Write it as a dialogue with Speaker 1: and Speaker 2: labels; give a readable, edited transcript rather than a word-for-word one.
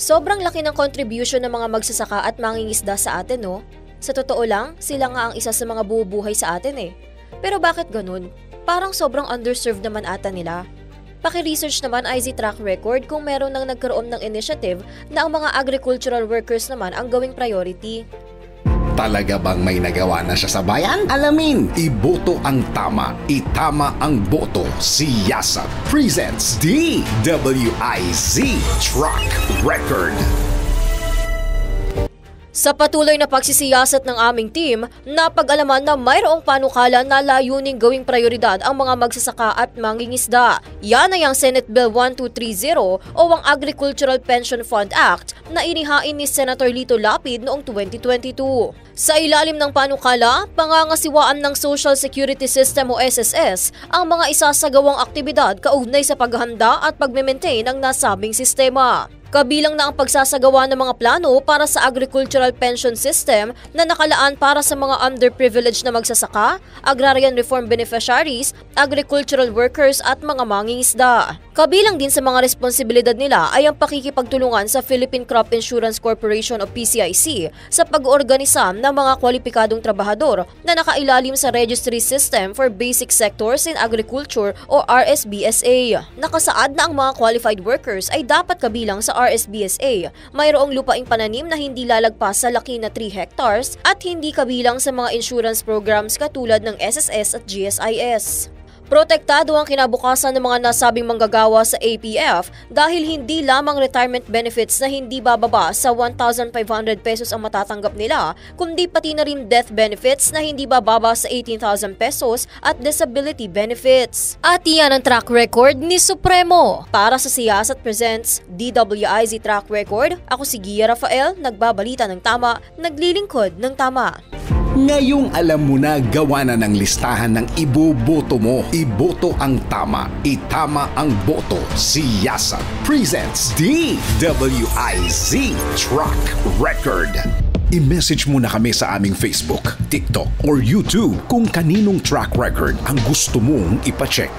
Speaker 1: Sobrang laki ng contribution ng mga magsasaka at mangingisda sa atin, no? Sa totoo lang, sila nga ang isa sa mga bubuhay sa atin eh. Pero bakit ganun? Parang sobrang underserved naman ata nila. Paki-research naman IZ track record kung meron nang nagkaroon ng initiative na ang mga agricultural workers naman ang gawing priority.
Speaker 2: Talaga bang may nagawa na siya sa bayan? Alamin, iboto ang tama, itama ang boto. Si Yasat presents DWIZ Track Record.
Speaker 1: Sa patuloy na pagsisiyasat ng aming team, napag-alaman na mayroong panukala na layuning gawing prioridad ang mga magsasaka at mangingisda. Yan ay ang Senate Bill 1230 o ang Agricultural Pension Fund Act na inihain ni Senator Lito Lapid noong 2022. Sa ilalim ng panukala, pangangasiwaan ng Social Security System o SSS ang mga isasagawang aktibidad kaugnay sa paghahanda at pagme-maintain ng nasabing sistema. Kabilang na ang pagsasagawa ng mga plano para sa agricultural pension system na nakalaan para sa mga underprivileged na magsasaka, agrarian reform beneficiaries, agricultural workers at mga mangingisda. Kabilang din sa mga responsibilidad nila ay ang pakikipagtulungan sa Philippine Crop Insurance Corporation o PCIC sa pag-organisa ng mga kwalipikadong trabahador na nakailalim sa Registry System for Basic Sectors in Agriculture o RSBSA. Nakasaad na ang mga qualified workers ay dapat kabilang sa RSBSA, mayroong lupaing pananim na hindi lalagpas sa laki na 3 hectares at hindi kabilang sa mga insurance programs katulad ng SSS at GSIS. Protektado ang kinabukasan ng mga nasabing manggagawa sa APF dahil hindi lamang retirement benefits na hindi bababa sa 1,500 pesos ang matatanggap nila, kundi pati na rin death benefits na hindi bababa sa 18,000 pesos at disability benefits. At iyan ang track record ni Supremo. Para sa Siyasat Presents DWIZ Track Record, ako si Gia Rafael, nagbabalita ng tama, naglilingkod ng tama.
Speaker 2: Ngayong alam mo na, gawa na ng listahan ng iboboto mo. Iboto ang tama, itama ang boto. Si Yasat presents DWIZ Track Record. I-message mo na kami sa aming Facebook, TikTok or YouTube kung kaninong track record ang gusto mong ipacheck.